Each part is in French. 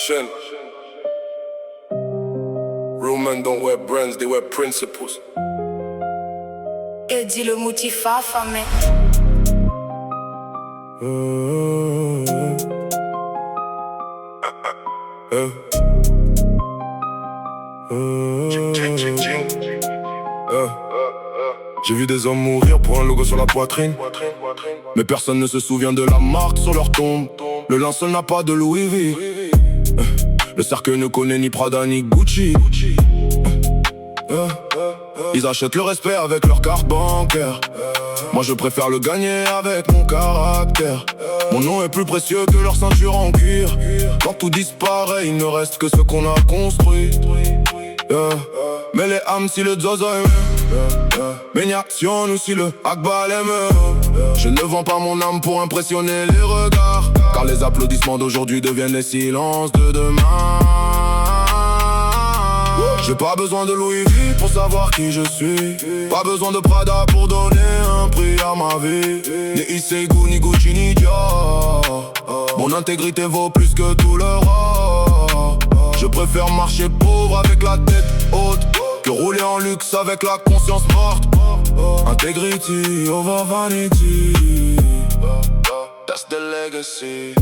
chaîne. Real men don't wear brands, they wear principles. Et dit le moutifa famé. J'ai vu des hommes mourir pour un logo sur la poitrine. Mais personne ne se souvient de la marque sur leur tombe. Le linceul n'a pas de Louis V. Le cercueil ne connaît ni Prada ni Gucci. Ils achètent le respect avec leur carte bancaire. Moi je préfère le gagner avec mon caractère. Mon nom est plus précieux que leur ceinture en cuir. Quand tout disparaît, il ne reste que ce qu'on a construit. Mais les âmes si le zozo aime, Méniaction nous si le Akbal aime. Je ne vends pas mon âme pour impressionner les regards, car les applaudissements d'aujourd'hui deviennent les silences de demain. J'ai pas besoin de Louis V pour savoir qui je suis. Pas besoin de Prada pour donner un prix à ma vie. Ni Isseigu, ni Gucci, ni Dior. Mon intégrité vaut plus que tout l'or. Je préfère marcher pauvre avec la tête haute que rouler en luxe avec la conscience morte. Integrity over vanity, that's the legacy.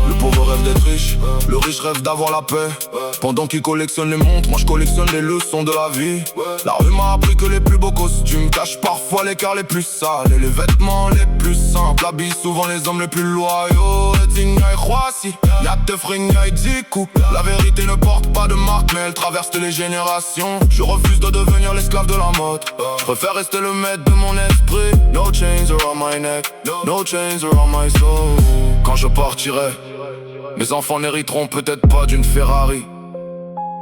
Le pauvre rêve d'être riche, le riche rêve d'avoir la paix. Pendant qu'il collectionne les montres, moi je collectionne les leçons de la vie. La rue m'a appris que les plus beaux costumes cachent parfois les cœurs les plus sales et les vêtements les plus simples habillent souvent les hommes les plus loyaux. La vérité ne porte pas de marque mais elle traverse les générations. Je refuse de devenir l'esclave de la mode. Je préfère rester le maître de mon esprit. No chains around my neck, no chains around my soul. Quand je partirai, mes enfants n'hériteront peut-être pas d'une Ferrari,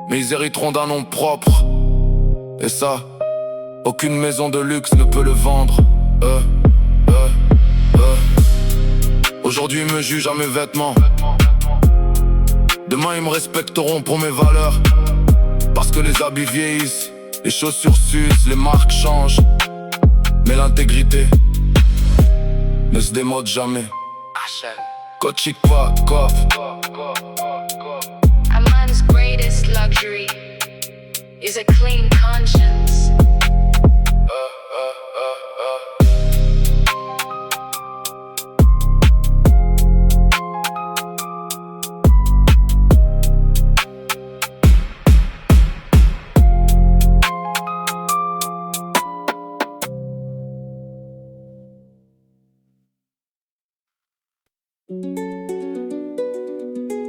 mais ils hériteront d'un nom propre. Et ça, aucune maison de luxe ne peut le vendre. Aujourd'hui ils me jugent à mes vêtements. Demain ils me respecteront pour mes valeurs. Parce que les habits vieillissent, les chaussures s'usent, les marques changent. Mais l'intégrité ne se démode jamais. Coachik pas, coff. A man's greatest luxury is a clean conscience.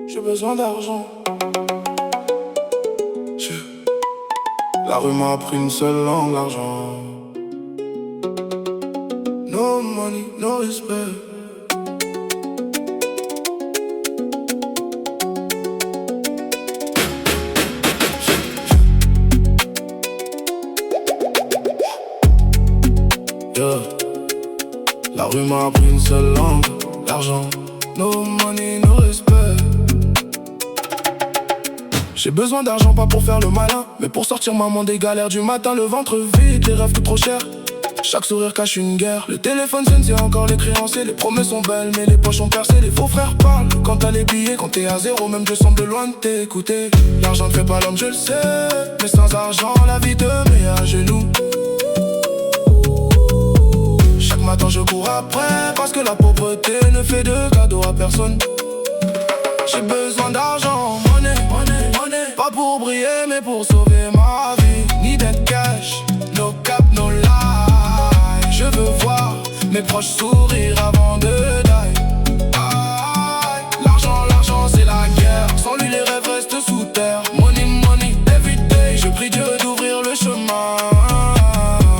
J'ai besoin d'argent. La rue m'a appris une seule langue, l'argent. No money, no respect. La rue m'a appris une seule langue, l'argent. No money, no respect. J'ai besoin d'argent pas pour faire le malin, mais pour sortir maman des galères du matin. Le ventre vide, les rêves coûtent trop cher. Chaque sourire cache une guerre. Le téléphone sonne, c'est encore les créanciers. Les promesses sont belles, mais les poches ont percé. Les faux frères parlent quand t'as les billets. Quand t'es à zéro, même je semble loin de t'écouter. L'argent ne fait pas l'homme, je le sais, mais sans argent, la vie te met à genoux. Chaque matin je cours après, parce que la pauvreté ne fait de cadeaux à personne. J'ai besoin d'argent, money, money, money. Pas pour briller mais pour sauver ma vie. Ni d'être cash, no cap, no lie. Je veux voir mes proches sourire avant de die. L'argent, l'argent c'est la guerre. Sans lui les rêves restent sous terre. Money, money, everyday. Je prie Dieu d'ouvrir le chemin.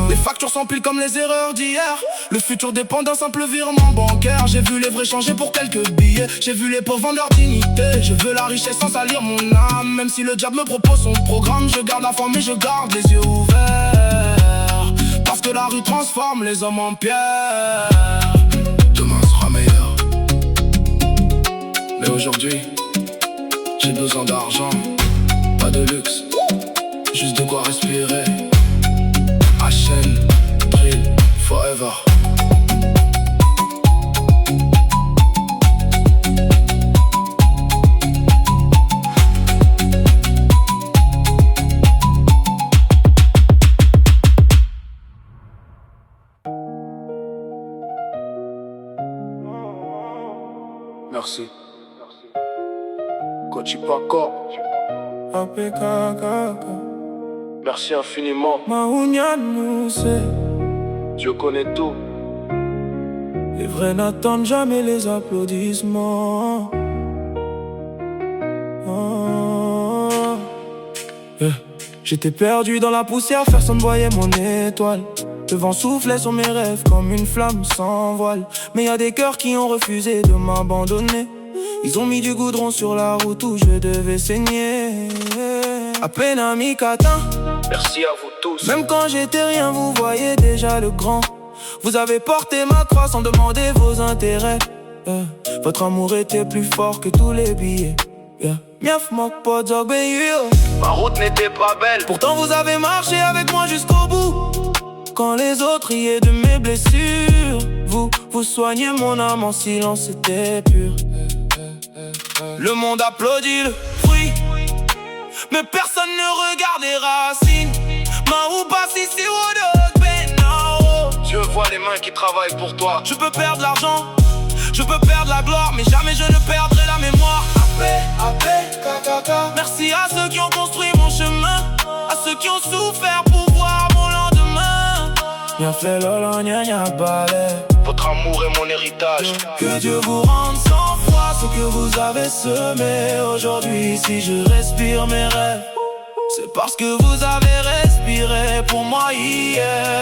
Les factures s'empilent comme les erreurs d'hier. Le futur dépend d'un simple virement bancaire. J'ai vu les vrais changer pour quelques billets. J'ai vu les pauvres vendre leur dignité. Je veux la richesse sans salir mon âme. Même si le diable me propose son programme, je garde la foi mais je garde les yeux ouverts. Parce que la rue transforme les hommes en pierre. Demain sera meilleur, mais aujourd'hui j'ai besoin d'argent. Pas de luxe, juste de quoi respirer. HN, drill, forever. Merci. Coachipako. APKKK. Merci infiniment. Maounianousé. Dieu connaît tout. Les vrais n'attendent jamais les applaudissements. Oh. J'étais perdu dans la poussière, personne voyait mon étoile. Le vent soufflait sur mes rêves comme une flamme sans voile. Mais y a des cœurs qui ont refusé de m'abandonner. Ils ont mis du goudron sur la route où je devais saigner. À peine un mi-catin. Merci à vous tous. Même quand j'étais rien, vous voyez déjà le grand. Vous avez porté ma croix sans demander vos intérêts. Votre amour était plus fort que tous les billets. Miaf mok pot zogbeyo. Ma route n'était pas belle. Pourtant vous avez marché avec moi jusqu'au bout. Quand les autres riaient de mes blessures, vous soignez mon âme en silence, c'était pur. Le monde applaudit le fruit, mais personne ne regarde les racines. Dieu voit les mains qui travaillent pour toi. Je peux perdre l'argent, je peux perdre la gloire, mais jamais je ne perdrai la mémoire. Merci à ceux qui ont construit mon chemin, à ceux qui ont souffert pour voir mon lendemain. Y'a fait lolo, gna balai. Votre amour est mon héritage. Que Dieu vous rende 100 fois ce que vous avez semé. Aujourd'hui, si je respire mes rêves, c'est parce que vous avez respiré pour moi hier.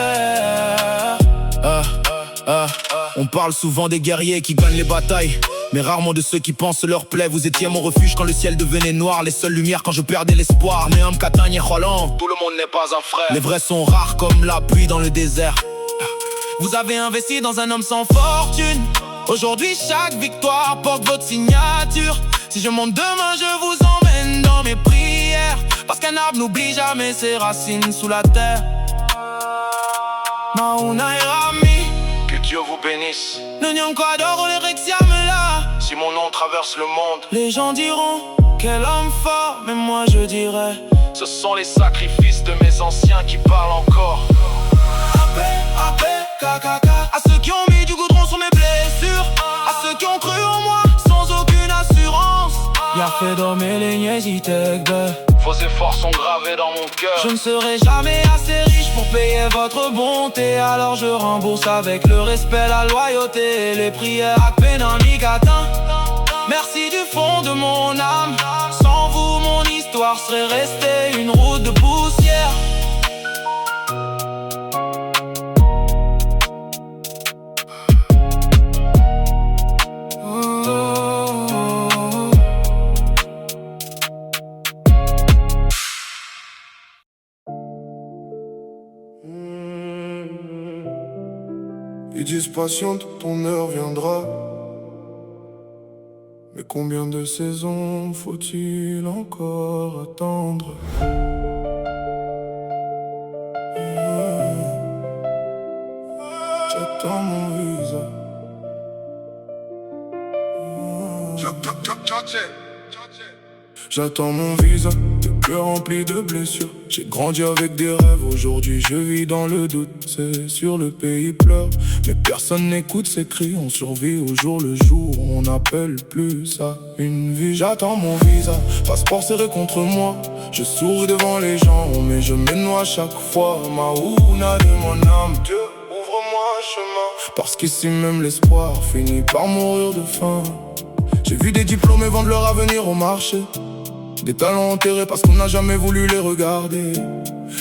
On parle souvent des guerriers qui gagnent les batailles, mais rarement de ceux qui pensent leur plaie. Vous étiez mon refuge quand le ciel devenait noir, les seules lumières quand je perdais l'espoir. Mais homme Katagne et Roland, tout le monde n'est pas un frère. les vrais sont rares comme la pluie dans le désert. Vous avez investi dans un homme sans fortune. Aujourd'hui chaque victoire porte votre signature. Si je monte demain je vous emmène dans mes prières, parce qu'un arbre n'oublie jamais ses racines sous la terre. Mauna Rami, que Dieu vous bénisse. Si mon nom traverse le monde, les gens diront quel homme fort, mais moi je dirais ce sont les sacrifices de mes anciens qui parlent encore. À ceux qui ont mis du goudron sur mes blessures, à ceux qui ont cru en moi sans aucune assurance. Y'a fait dormir les niaizitek. Vos efforts sont gravés dans mon cœur. Je ne serai jamais assez riche pour payer votre bonté, alors je rembourse avec le respect, la loyauté et les prières. À peine un mi-catin. Merci du fond de mon âme. Sans vous mon histoire serait restée une route de poussière. Ils disent patiente, ton heure viendra. Mais combien de saisons faut-il encore attendre? J'attends mon visa. J'attends mon visa, le cœur rempli de blessures. J'ai grandi avec des rêves, aujourd'hui je vis dans le doute. C'est sûr le pays pleure, mais personne n'écoute ces cris. On survit au jour le jour, on n'appelle plus ça une vie. J'attends mon visa, passeport serré contre moi. Je souris devant les gens, mais je me noie chaque fois. Maouna de mon âme, Dieu ouvre-moi un chemin. Parce qu'ici même l'espoir finit par mourir de faim. J'ai vu des diplômés vendre leur avenir au marché, des talents enterrés parce qu'on n'a jamais voulu les regarder.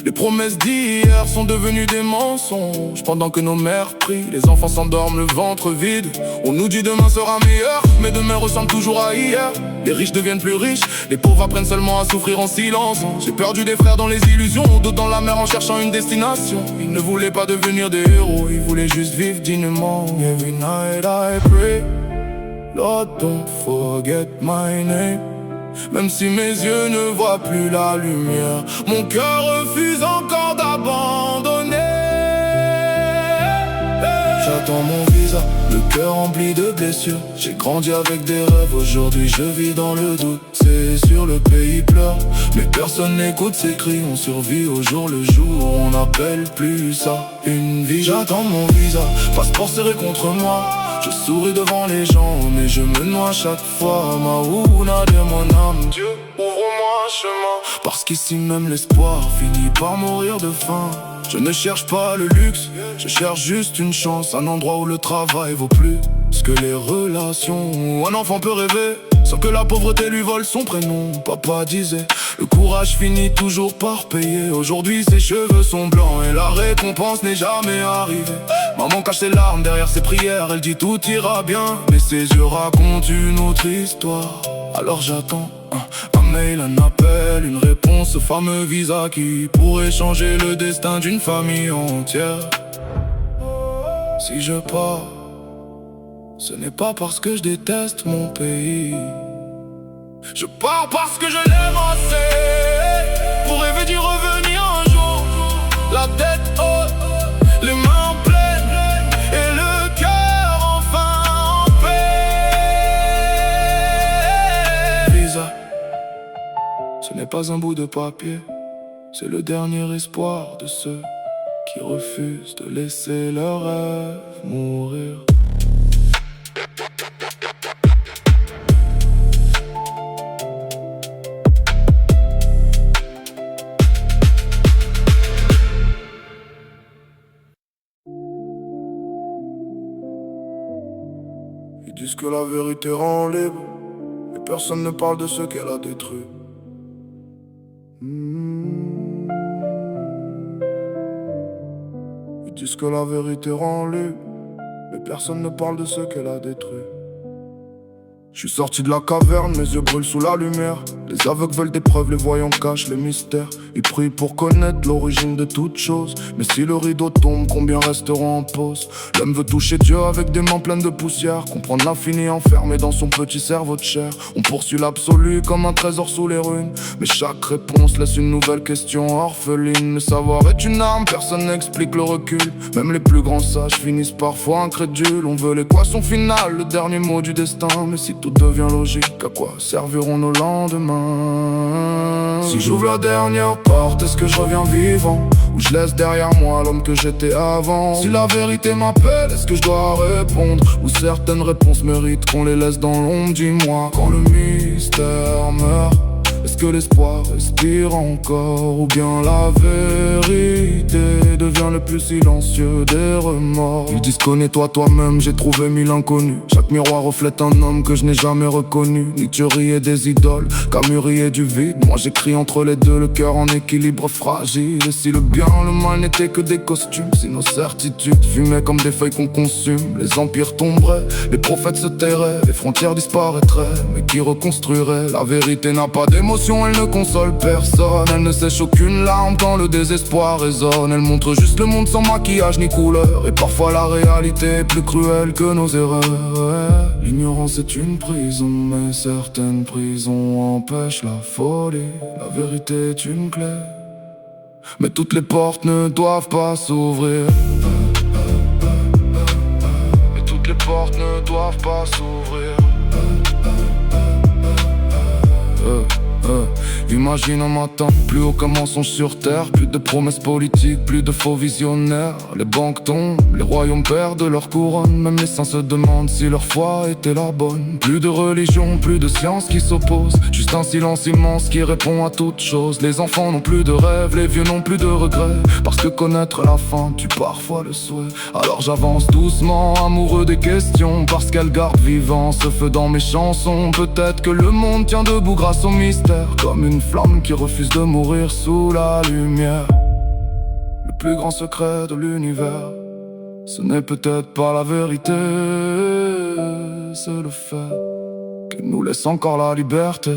Les promesses d'hier sont devenues des mensonges. Pendant que nos mères prient, les enfants s'endorment le ventre vide. On nous dit demain sera meilleur, mais demain ressemble toujours à hier. Les riches deviennent plus riches, les pauvres apprennent seulement à souffrir en silence. J'ai perdu des frères dans les illusions, d'autres dans la mer en cherchant une destination. Ils ne voulaient pas devenir des héros, ils voulaient juste vivre dignement. Every night I pray, Lord don't forget my name. Même si mes yeux ne voient plus la lumière, mon cœur refuse encore d'abandonner. J'attends mon visa, le cœur rempli de blessures. J'ai grandi avec des rêves, aujourd'hui je vis dans le doute. C'est sûr le pays pleure, mais personne n'écoute ces cris. On survit au jour le jour, on n'appelle plus ça une vie. J'attends mon visa, passeport serré contre moi. Je souris devant les gens, mais je me noie chaque fois. Maouna de mon âme, Dieu, ouvre-moi un chemin. Parce qu'ici même l'espoir finit par mourir de faim. Je ne cherche pas le luxe, je cherche juste une chance. Un endroit où le travail vaut plus que les relations. Où un enfant peut rêver, sans que la pauvreté lui vole son prénom. Papa disait, le courage finit toujours par payer. Aujourd'hui ses cheveux sont blancs et la récompense n'est jamais arrivée. Maman cache ses larmes derrière ses prières, elle dit tout ira bien. Mais ses yeux racontent une autre histoire. Alors j'attends un mail, un appel, une réponse au fameux visa qui pourrait changer le destin d'une famille entière. Si je pars, ce n'est pas parce que je déteste mon pays. Je pars parce que je l'aime assez pour rêver d'y revenir un jour. La tête haute, les mains pleines et le cœur enfin en paix. Visa, ce n'est pas un bout de papier, c'est le dernier espoir de ceux qui refusent de laisser leurs rêves mourir. Ils disent que la vérité rend libre, mais personne ne parle de ce qu'elle a détruit. Ils disent que la vérité rend libre, mais personne ne parle de ce qu'elle a détruit. Je suis sorti de la caverne, mes yeux brûlent sous la lumière. Les aveugles veulent des preuves, les voyants cachent les mystères. Ils prient pour connaître l'origine de toute chose. Mais si le rideau tombe, combien resteront en pause? L'homme veut toucher Dieu avec des mains pleines de poussière, comprendre l'infini enfermé dans son petit cerveau de chair. On poursuit l'absolu comme un trésor sous les ruines, mais chaque réponse laisse une nouvelle question orpheline. Le savoir est une arme, personne n'explique le recul. Même les plus grands sages finissent parfois incrédules. On veut l'équation finale, le dernier mot du destin. Mais si tout devient logique, à quoi serviront nos lendemains? Si j'ouvre la dernière porte, est-ce que je reviens vivant? Ou je laisse derrière moi l'homme que j'étais avant? Si la vérité m'appelle, est-ce que je dois répondre? Ou certaines réponses méritent qu'on les laisse dans l'ombre? Dis-moi, quand le mystère meurt, est-ce que l'espoir respire encore? Ou bien la vérité devient le plus silencieux des remords? Ils disent connais-toi toi-même, j'ai trouvé 1000 inconnus. Chaque miroir reflète un homme que je n'ai jamais reconnu. Nietzsche riait des idoles, Camus riait du vide. Moi j'écris entre les deux, le cœur en équilibre fragile. Et si le bien, le mal n'étaient que des costumes, si nos certitudes fumaient comme des feuilles qu'on consume, les empires tomberaient, les prophètes se tairaient, les frontières disparaîtraient. Mais qui reconstruirait? La vérité n'a pas d'émotion, elle ne console personne. Elle ne sèche aucune larme quand le désespoir résonne. Elle montre juste le monde sans maquillage ni couleur. Et parfois la réalité est plus cruelle que nos erreurs. L'ignorance est une prison, mais certaines prisons empêchent la folie. La vérité est une clé, mais toutes les portes ne doivent pas s'ouvrir. Mais toutes les portes ne doivent pas s'ouvrir. Imagine un matin, plus aucun mensonge sur terre, plus de promesses politiques, plus de faux visionnaires. Les banques tombent, les royaumes perdent leur couronne, même les saints se demandent si leur foi était la bonne. Plus de religion, plus de science qui s'oppose, juste un silence immense qui répond à toute chose. Les enfants n'ont plus de rêves, les vieux n'ont plus de regrets, parce que connaître la fin tue parfois le souhait. Alors j'avance doucement, amoureux des questions, parce qu'elles gardent vivant ce feu dans mes chansons. Peut-être que le monde tient debout grâce au mystère, comme une flamme qui refuse de mourir sous la lumière. Le plus grand secret de l'univers, ce n'est peut-être pas la vérité, c'est le fait qu'elle nous laisse encore la liberté.